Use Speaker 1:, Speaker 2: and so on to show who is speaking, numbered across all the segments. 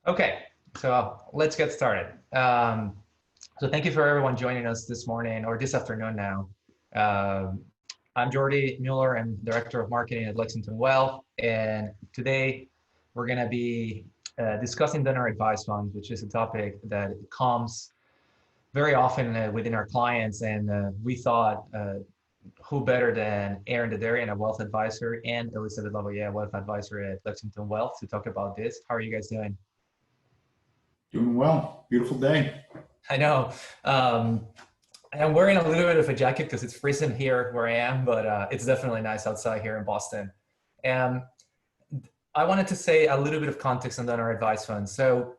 Speaker 1: Okay, so let's get started. So thank you for everyone joining us this morning or this afternoon now. Um, I'm Jordi Mullor. I'm Director of Marketing at Lexington Wealth. And today we're going to be discussing donor advice funds, which is a topic that comes very often within our clients. And we thought who better than Aaron Derderian, a wealth advisor, and Elizabeth Lavoie, a wealth advisor at Lexington Wealth, to talk about this. How are you guys doing?
Speaker 2: Doing well. Beautiful day.
Speaker 1: I know. Um, I'm wearing a little bit of a jacket because it's freezing here where I am, but it's definitely nice outside here in Boston. And I wanted to say a little bit of context on donor advice funds. So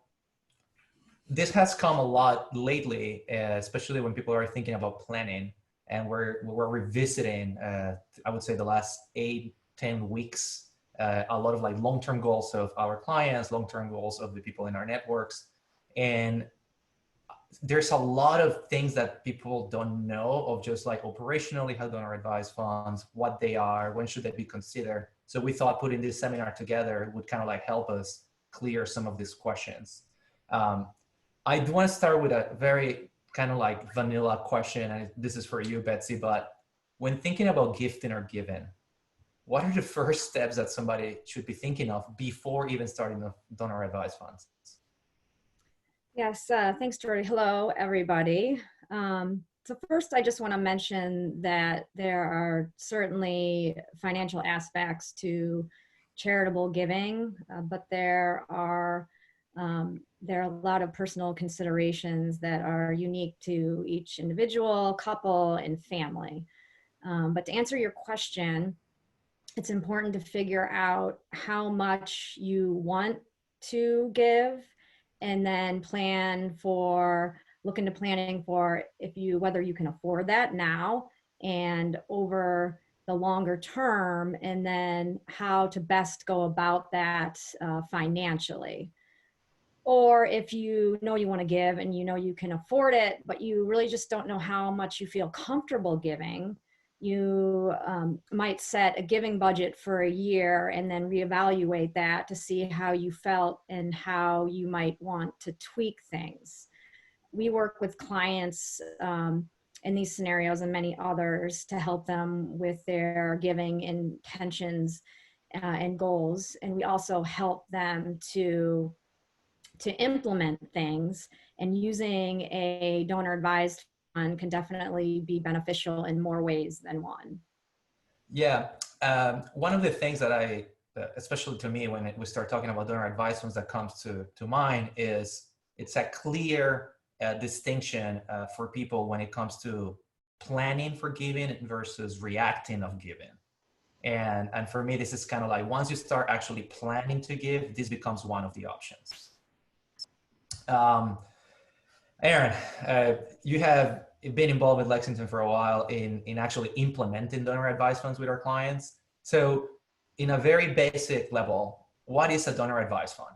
Speaker 1: this has come a lot lately, especially when people are thinking about planning, and we're revisiting. I would say the last 8-10 weeks, a lot of like long-term goals of our clients, long-term goals of the people in our networks, and there's a lot of things that people don't know of, just like operationally how donor advised funds, what they are, when should they be considered. So we thought putting this seminar together would kind of like help us clear some of these questions. Um, I do want to start with a very kind of like vanilla question, and this is for you, Betsy, but when thinking about gifting or giving, what are the first steps that somebody should be thinking of before even starting the donor advised funds?
Speaker 3: Yes, thanks, Jordi. Hello, everybody. So first, I just want to mention that there are certainly financial aspects to charitable giving, but there are a lot of personal considerations that are unique to each individual, couple, and family. But to answer your question, it's important to figure out how much you want to give, and then look into planning for whether you can afford that now and over the longer term, and then how to best go about that financially. Or if you know you want to give and you know you can afford it, but you really just don't know how much you feel comfortable giving, you might set a giving budget for a year and then reevaluate that to see how you felt and how you might want to tweak things. We work with clients in these scenarios and many others to help them with their giving intentions and goals. And we also help them to implement things, and using a donor advised fund can definitely be beneficial in more ways than one.
Speaker 1: Yeah, one of the things that especially to me, when we start talking about donor advised funds, that comes to mind is it's a clear distinction for people when it comes to planning for giving versus reacting of giving. And for me, this is kind of like, once you start actually planning to give, this becomes one of the options. Aaron, you have been involved with Lexington for a while in actually implementing donor advised funds with our clients. So in a very basic level, what is a donor advised fund?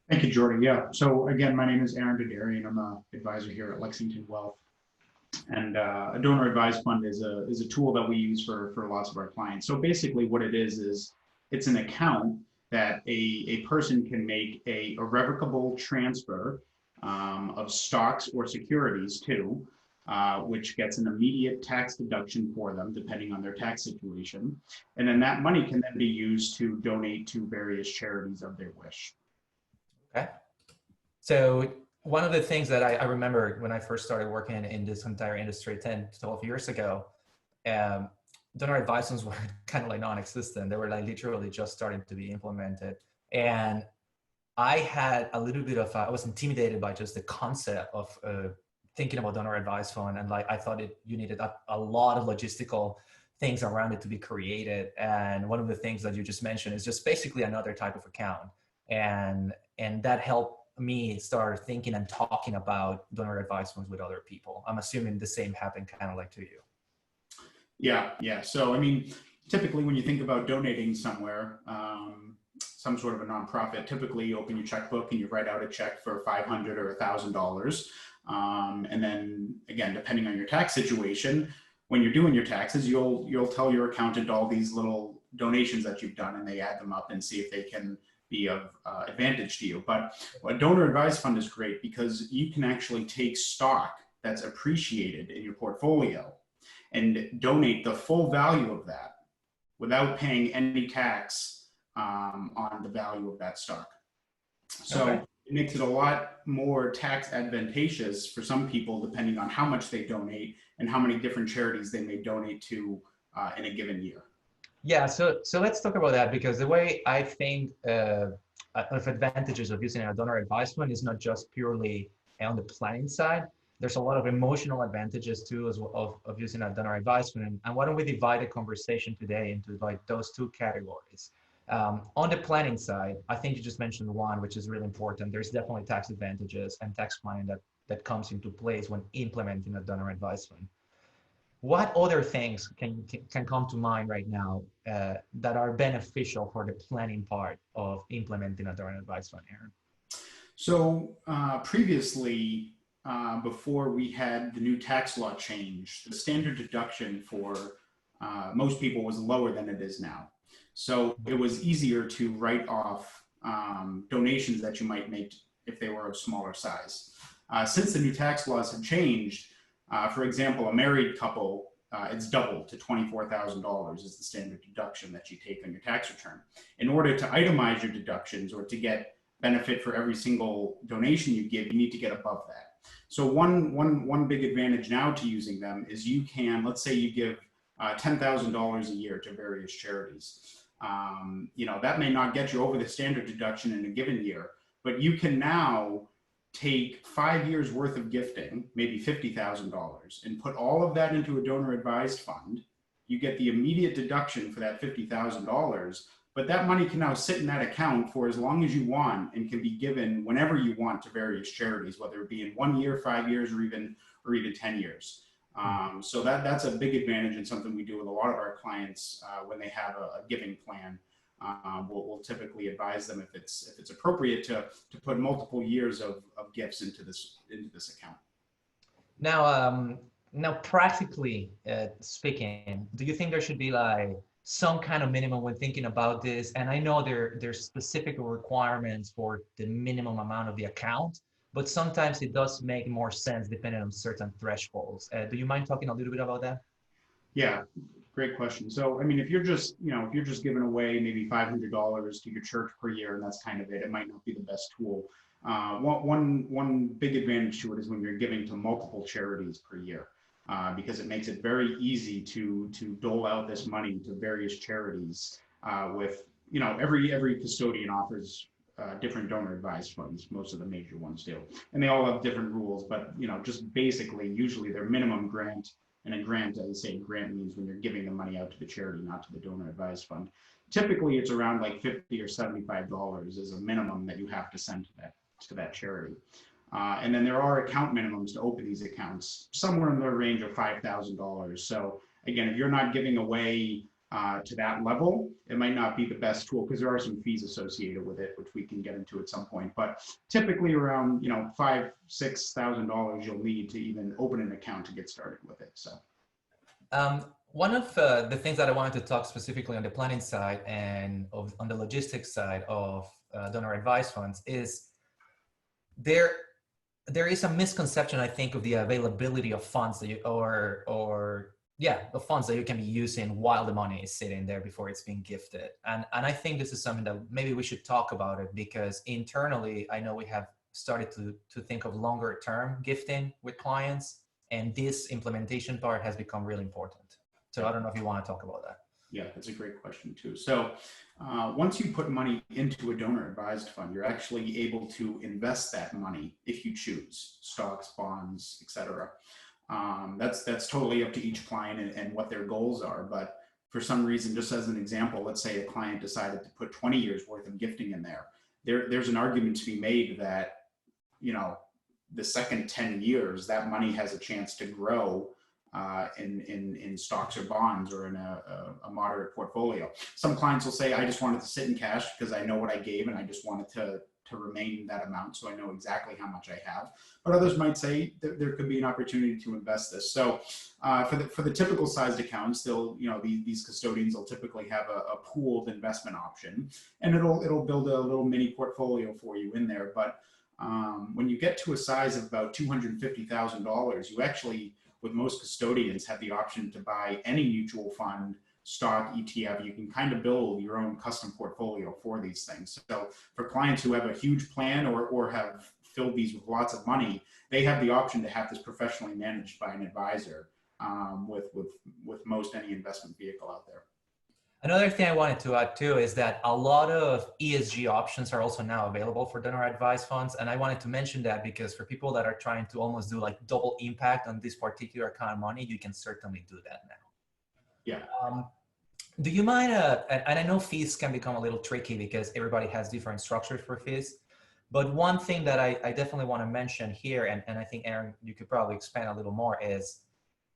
Speaker 2: Thank you, Jordi. Yeah. So again, my name is Aaron Derderian. I'm an advisor here at Lexington Wealth. And a donor advised fund is a tool that we use for lots of our clients. So basically what it is it's an account that a person can make a irrevocable transfer of stocks or securities to, which gets an immediate tax deduction for them, depending on their tax situation. And then that money can then be used to donate to various charities of their wish.
Speaker 1: Okay. So one of the things that I remember when I first started working in this entire industry 10, 12 years ago, donor advised funds were kind of like non-existent. They were like literally just starting to be implemented. And I had a little bit of, I was intimidated by just the concept of thinking about donor advised fund. And like, I thought you needed a lot of logistical things around it to be created. And one of the things that you just mentioned is just basically another type of account. And that helped me start thinking and talking about donor advised funds with other people. I'm assuming the same happened kind of like to you.
Speaker 2: Yeah. So, I mean, typically when you think about donating somewhere, some sort of a nonprofit, typically you open your checkbook and you write out a check for $500 or $1,000. And then again, depending on your tax situation, when you're doing your taxes, you'll tell your accountant all these little donations that you've done, and they add them up and see if they can be of advantage to you. But a donor advised fund is great because you can actually take stock that's appreciated in your portfolio and donate the full value of that without paying any tax on the value of that stock. So
Speaker 1: Okay.
Speaker 2: it makes it a lot more tax advantageous for some people, depending on how much they donate and how many different charities they may donate to in a given year.
Speaker 1: Yeah, so let's talk about that, because the way I think of advantages of using a donor advised fund is not just purely on the planning side. There's a lot of emotional advantages too as well of using a donor advised fund. And why don't we divide the conversation today into like those two categories? On the planning side, I think you just mentioned one, which is really important. There's definitely tax advantages and tax planning that comes into place when implementing a donor advised fund. What other things can come to mind right now that are beneficial for the planning part of implementing a donor advised fund, Aaron?
Speaker 2: So previously, before we had the new tax law change, the standard deduction for most people was lower than it is now. So it was easier to write off donations that you might make if they were of smaller size. Since the new tax laws have changed, for example, a married couple, it's doubled to $24,000 is the standard deduction that you take on your tax return. In order to itemize your deductions or to get benefit for every single donation you give, you need to get above that. So one big advantage now to using them is you can, let's say you give $10,000 a year to various charities. That may not get you over the standard deduction in a given year, but you can now take 5 years worth of gifting, maybe $50,000, and put all of that into a donor advised fund. You get the immediate deduction for that $50,000, but that money can now sit in that account for as long as you want and can be given whenever you want to various charities, whether it be in 1 year, 5 years, or even 10 years. So that's a big advantage and something we do with a lot of our clients when they have a giving plan. We'll typically advise them if it's appropriate to put multiple years of gifts into this account.
Speaker 1: Now practically speaking, do you think there should be like some kind of minimum when thinking about this? And I know there's specific requirements for the minimum amount of the account, but sometimes it does make more sense depending on certain thresholds. Do you mind talking a little bit about that?
Speaker 2: Yeah, great question. So, I mean, if you're just giving away maybe $500 to your church per year, and that's kind of it, it might not be the best tool. One big advantage to it is when you're giving to multiple charities per year, because it makes it very easy to dole out this money to various charities. With every custodian offers different donor advised funds. Most of the major ones do, and they all have different rules. But just basically, usually their minimum grant. And a grant, as I say, grant means when you're giving the money out to the charity, not to the donor advised fund. Typically, it's around like $50 or $75 is a minimum that you have to send to that charity. And then there are account minimums to open these accounts, somewhere in the range of $5,000. So again, if you're not giving away to that level, it might not be the best tool because there are some fees associated with it, which we can get into at some point. But typically around $5,000, $6,000 you'll need to even open an account to get started with it. So
Speaker 1: one of the things that I wanted to talk specifically on the planning side and on the logistics side of donor advised funds is there is a misconception, I think, of the availability of funds that the funds that you can be using while the money is sitting there before it's being gifted. And I think this is something that maybe we should talk about it, because internally, I know we have started to think of longer term gifting with clients, and this implementation part has become really important. So I don't know if you want to talk about that.
Speaker 2: Yeah, that's a great question too. So once you put money into a donor advised fund, you're actually able to invest that money if you choose, stocks, bonds, etc. That's totally up to each client and what their goals are. But for some reason, just as an example, let's say a client decided to put 20 years worth of gifting in there. There's an argument to be made that, the second 10 years, that money has a chance to grow in stocks or bonds or in a moderate portfolio. Some clients will say, I just wanted to sit in cash because I know what I gave and I just wanted to remain that amount, so I know exactly how much I have. But others might say that there could be an opportunity to invest this. So for the typical sized accounts, they'll, these custodians will typically have a pooled investment option, and it'll build a little mini portfolio for you in there. But when you get to a size of about $250,000, you actually, with most custodians, have the option to buy any mutual fund, stock, ETF. You can kind of build your own custom portfolio for these things. So for clients who have a huge plan or have filled these with lots of money, they have the option to have this professionally managed by an advisor with most any investment vehicle out there.
Speaker 1: Another thing I wanted to add too is that a lot of ESG options are also now available for donor advised funds. And I wanted to mention that because for people that are trying to almost do like double impact on this particular kind of money, you can certainly do that now.
Speaker 2: Yeah.
Speaker 1: Do you mind, and I know fees can become a little tricky because everybody has different structures for fees, but one thing that I definitely want to mention here, and I think Aaron, you could probably expand a little more, is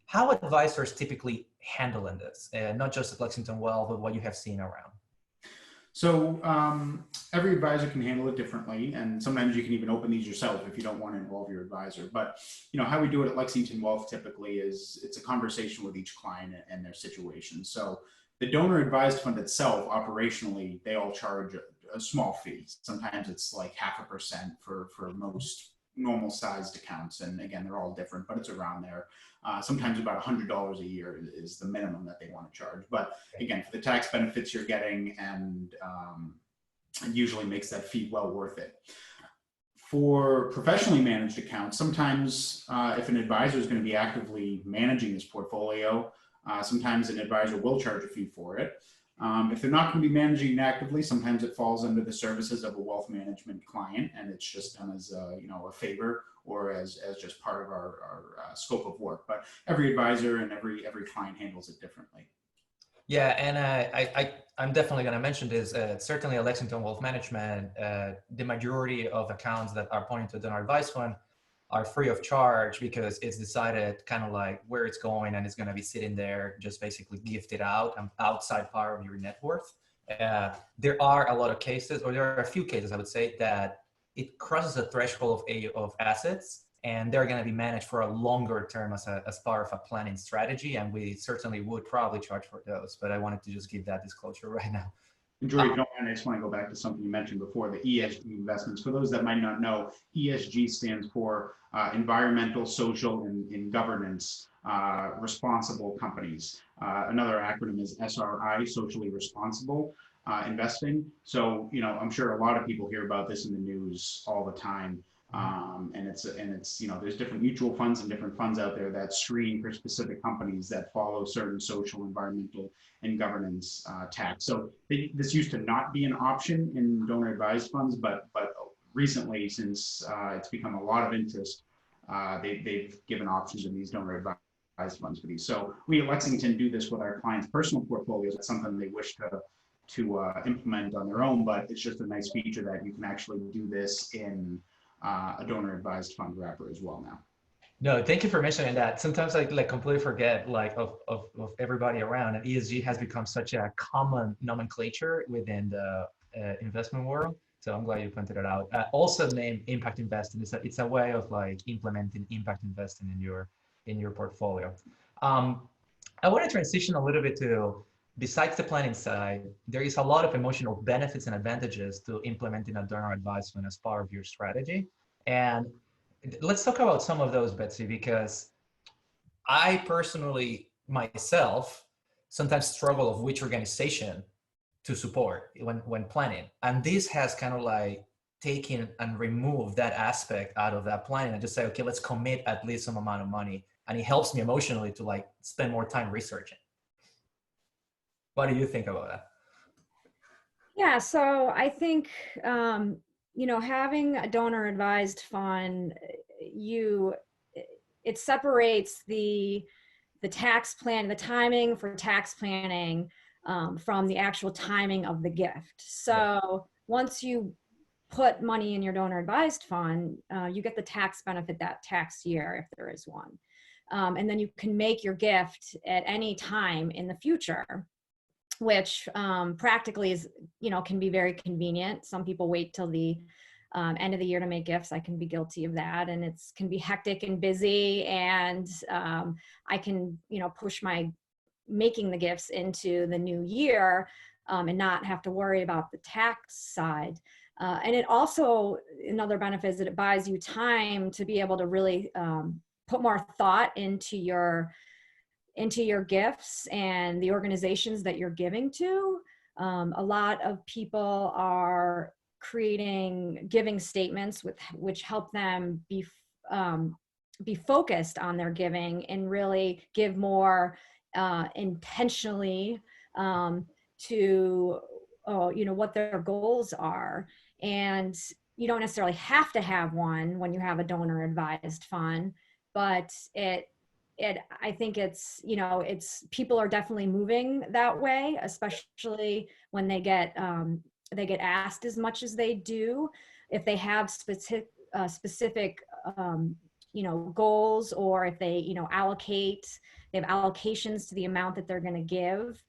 Speaker 1: how advisors typically handle in this, not just at Lexington Wealth, but what you have seen around.
Speaker 2: So every advisor can handle it differently, and sometimes you can even open these yourself if you don't want to involve your advisor. But how we do it at Lexington Wealth typically is it's a conversation with each client and their situation. So the donor advised fund itself, operationally, they all charge a small fee. Sometimes it's like 0.5% for most normal sized accounts, and again, they're all different, but it's around there. Sometimes about $100 a year is the minimum that they want to charge. But again, for the tax benefits you're getting, and it usually makes that fee well worth it. For professionally managed accounts, sometimes if an advisor is going to be actively managing this portfolio, sometimes an advisor will charge a fee for it. If they're not going to be managing it actively, sometimes it falls under the services of a wealth management client, and it's just done as a favor or as just part of our scope of work. But every advisor and every client handles it differently.
Speaker 1: Yeah, and I'm definitely going to mention this. Certainly at Lexington Wealth Management, the majority of accounts that are pointing to donor advised fund are free of charge because it's decided kind of like where it's going, and it's going to be sitting there, just basically gifted out and outside part of your net worth. There are a lot of cases, or there are a few cases, I would say, that it crosses a threshold of assets, and they're going to be managed for a longer term as part of a planning strategy. And we certainly would probably charge for those, but I wanted to just give that disclosure right now.
Speaker 2: And Jordi, if you don't mind, I just want to go back to something you mentioned before, the ESG investments. For those that might not know, ESG stands for environmental, social, and governance responsible companies. Another acronym is SRI, socially responsible investing. So, I'm sure a lot of people hear about this in the news all the time. And it's there's different mutual funds and different funds out there that screen for specific companies that follow certain social, environmental, and governance tax. So this used to not be an option in donor advised funds, but recently, since it's become a lot of interest, they've given options in these donor advised funds for these. So we at Lexington do this with our clients' personal portfolios. It's something they wish to implement on their own, but it's just a nice feature that you can actually do this in a donor advised fund wrapper as well now.
Speaker 1: No, thank you for mentioning that. Sometimes I completely forget of everybody around, and ESG has become such a common nomenclature within the investment world. So I'm glad you pointed it out. Also named impact investing. It's a way of implementing impact investing in your portfolio. I want to transition a little bit to, besides the planning side, there is a lot of emotional benefits and advantages to implementing a donor advised fund as part of your strategy. And let's talk about some of those, Betsy, because I personally, myself, sometimes struggle of which organization to support when planning. And this has kind of taken and removed that aspect out of that planning and just say, okay, let's commit at least some amount of money. And it helps me emotionally to spend more time researching. What do you think about that?
Speaker 3: Yeah, so I think, having a donor advised fund, it separates the tax plan, the timing for tax planning from the actual timing of the gift. So once you put money in your donor advised fund, you get the tax benefit that tax year, if there is one. And then you can make your gift at any time in the future, which practically is, can be very convenient. Some people wait till the end of the year to make gifts. I can be guilty of that, and it's can be hectic and busy, and I can, push my making the gifts into the new year, and not have to worry about the tax side. And it also, another benefit is that it buys you time to be able to really put more thought into your gifts and the organizations that you're giving to. A lot of people are creating giving statements which help them be focused on their giving and really give more intentionally to what their goals are. And you don't necessarily have to have one when you have a donor advised fund, but I think it's people are definitely moving that way, especially when they get asked as much as they do. If they have specific goals, or if they they have allocations to the amount that they're going to give.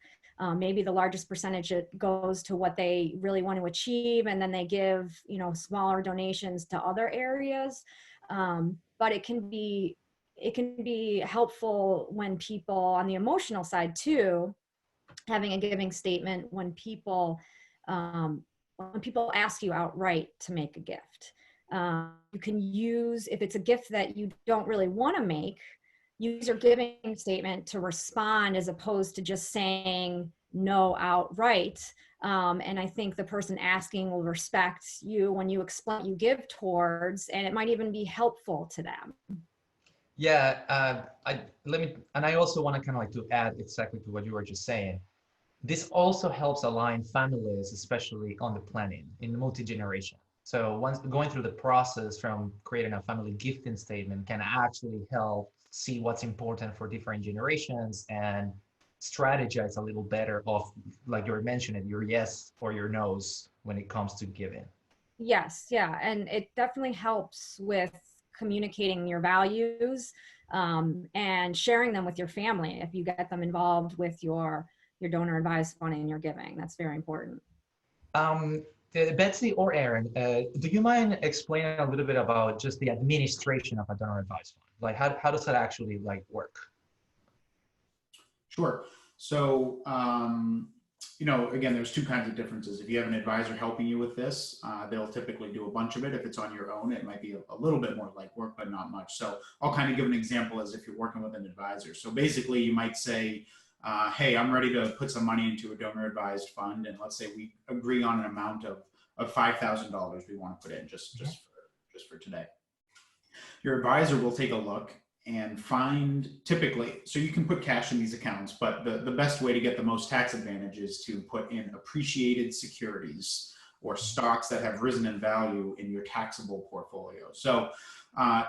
Speaker 3: Maybe the largest percentage goes to what they really want to achieve, and then they give smaller donations to other areas. But it can be helpful when people, on the emotional side too, having a giving statement when people ask you outright to make a gift. You can use, if it's a gift that you don't really want to make, use your giving statement to respond as opposed to just saying no outright. And I think the person asking will respect you when you explain what you give towards, and it might even be helpful to them.
Speaker 1: Yeah, I also want to kind of like to add exactly to what you were just saying. This also helps align families, especially on the planning in the multi-generation. So once going through the process from creating a family gifting statement can actually help see what's important for different generations and strategize a little better of, like you were mentioning, your yes or your no's when it comes to giving.
Speaker 3: Yes, yeah, and it definitely helps with communicating your values and sharing them with your family if you get them involved with your donor advised fund and your giving. That's very important.
Speaker 1: Betsy or Aaron, do you mind explaining a little bit about just the administration of a donor advised fund? Like how does that actually like work?
Speaker 2: Sure. So, again, there's two kinds of differences. If you have an advisor helping you with this, they'll typically do a bunch of it. If it's on your own, it might be a little bit more like work, but not much. So I'll kind of give an example as if you're working with an advisor. So basically you might say, hey, I'm ready to put some money into a donor advised fund. And let's say we agree on an amount of $5,000 we want to put in just for today. Your advisor will take a look and find, typically, so you can put cash in these accounts, but the best way to get the most tax advantage is to put in appreciated securities or stocks that have risen in value in your taxable portfolio. So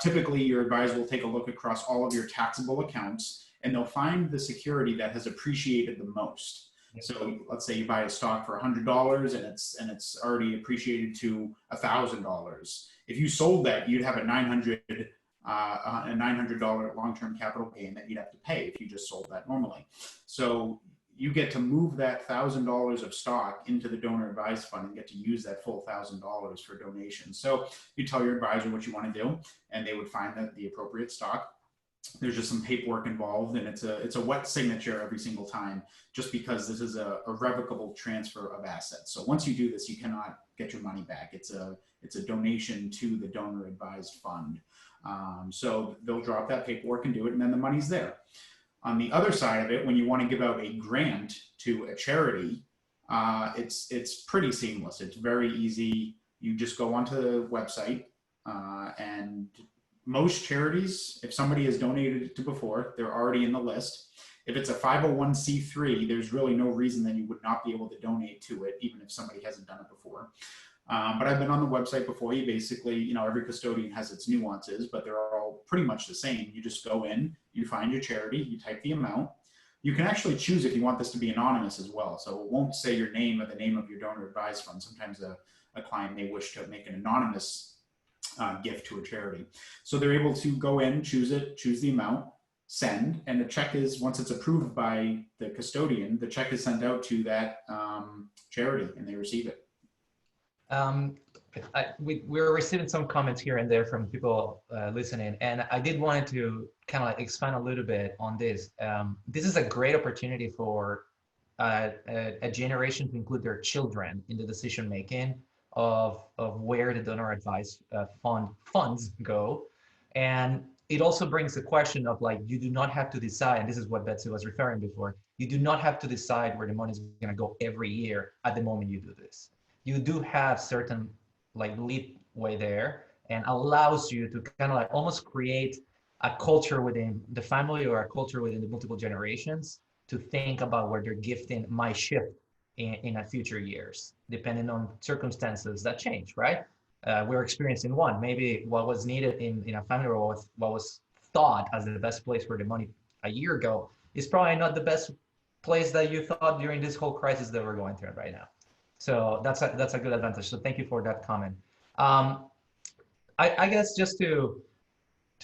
Speaker 2: typically your advisor will take a look across all of your taxable accounts, and they'll find the security that has appreciated the most. So let's say you buy a stock for $100 and it's already appreciated to $1,000. If you sold that, you'd have a $900 long-term capital gain that you'd have to pay if you just sold that normally. So you get to move that $1,000 of stock into the donor advised fund and get to use that full $1,000 for donations. So you tell your advisor what you want to do, and they would find the appropriate stock. There's just some paperwork involved, and it's a wet signature every single time, just because this is a revocable transfer of assets. So once you do this, you cannot get your money back. It's a donation to the donor advised fund. So they'll drop that paperwork and do it, and then the money's there. On the other side of it, when you want to give out a grant to a charity, it's pretty seamless. It's very easy. You just go onto the website, and most charities, if somebody has donated to before, they're already in the list. If it's a 501c3, there's really no reason that you would not be able to donate to it, even if somebody hasn't done it before. But I've been on the website before. You basically, every custodian has its nuances, but they're all pretty much the same. You just go in, you find your charity, you type the amount. You can actually choose if you want this to be anonymous as well. So it won't say your name or the name of your donor advised fund. Sometimes a client may wish to make an anonymous gift to a charity. So they're able to go in, choose the amount, send, and the check is, once it's approved by the custodian, the check is sent out to that charity and they receive it.
Speaker 1: we're receiving some comments here and there from people listening, and I did want to kind of like expand a little bit on this. This is a great opportunity for a generation to include their children in the decision making of where the donor advised funds go. And it also brings the question of like, you do not have to decide, and this is what Betsy was referring before, you do not have to decide where the money is going to go every year at the moment you do this. You do have certain like leeway there, and allows you to kind of like almost create a culture within the family or a culture within the multiple generations to think about where their gifting might shift in a future years, depending on circumstances that change, right? We're experiencing one, maybe what was needed in a family or what was thought as the best place for the money a year ago is probably not the best place that you thought during this whole crisis that we're going through right now. So that's a good advantage. So thank you for that comment. I guess just to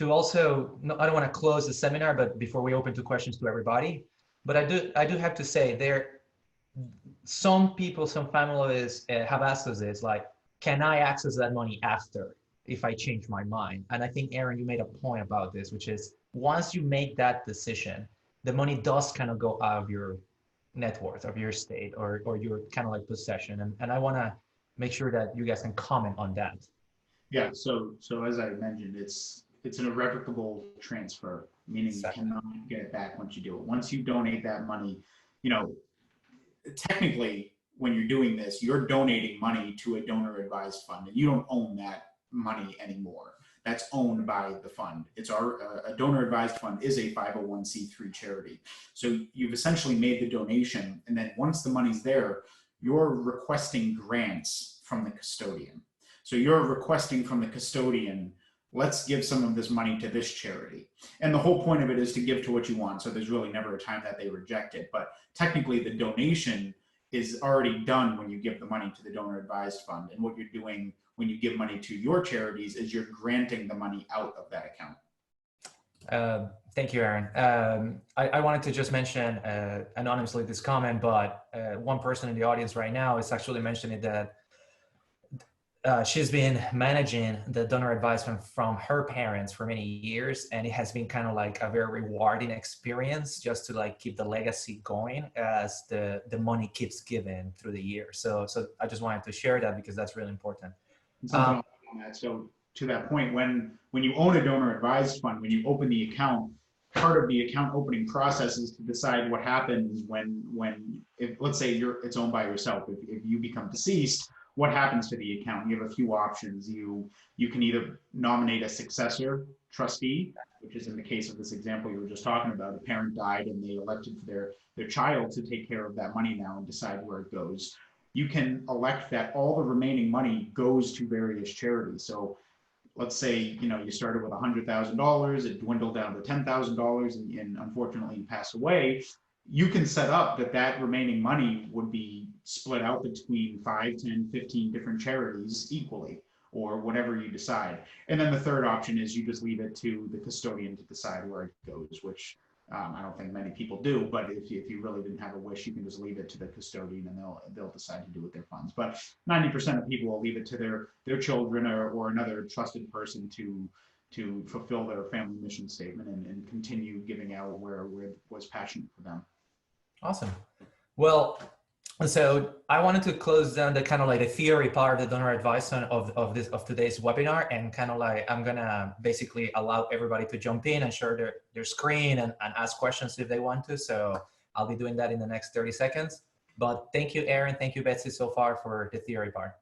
Speaker 1: also, no, I don't want to close the seminar, but before we open to questions to everybody, but I do have to say some people, some families have asked us this, like, can I access that money after if I change my mind? And I think, Aaron, you made a point about this, which is once you make that decision, the money does kind of go out of your net worth, of your estate, or your kind of like possession. And I want to make sure that you guys can comment on that.
Speaker 2: Yeah, so as I mentioned, it's an irrevocable transfer, meaning
Speaker 1: Exactly.
Speaker 2: You cannot get it back once you do it. Once you donate that money, technically, when you're doing this, you're donating money to a donor advised fund, and you don't own that money anymore. That's owned by the fund. It's a donor advised fund is a 501c3 charity. So you've essentially made the donation, and then once the money's there, you're requesting grants from the custodian. So you're requesting from the custodian, let's give some of this money to this charity. And the whole point of it is to give to what you want. So there's really never a time that they reject it. But technically the donation is already done when you give the money to the donor advised fund. And what you're doing when you give money to your charities is you're granting the money out of that account.
Speaker 1: Thank you, Aaron. I wanted to just mention anonymously this comment, but one person in the audience right now is actually mentioning that she's been managing the donor advisement from her parents for many years, and it has been kind of like a very rewarding experience just to like keep the legacy going as the money keeps giving through the year. So I just wanted to share that because that's really important.
Speaker 2: On that. So to that point, when you own a donor advised fund, when you open the account, part of the account opening process is to decide what happens if let's say it's owned by yourself. If you become deceased, what happens to the account? You have a few options. You can either nominate a successor trustee, which is in the case of this example you were just talking about. A parent died and they elected for their child to take care of that money now and decide where it goes. You can elect that all the remaining money goes to various charities. So let's say, you started with $100,000, it dwindled down to $10,000 and unfortunately you pass away. You can set up that remaining money would be split out between 5, 10, 15 different charities equally, or whatever you decide. And then the third option is you just leave it to the custodian to decide where it goes, which I don't think many people do, but if you really didn't have a wish, you can just leave it to the custodian and they'll decide to do with their funds. But 90% of people will leave it to their children or another trusted person to fulfill their family mission statement and continue giving out where it was passionate for them.
Speaker 1: Awesome. Well, so I wanted to close down the kind of like the theory part of the donor advisement of today's webinar, and kind of like I'm gonna basically allow everybody to jump in and share their screen and ask questions if they want to. So I'll be doing that in the next 30 seconds. But thank you, Aaron. Thank you, Betsy, so far for the theory part.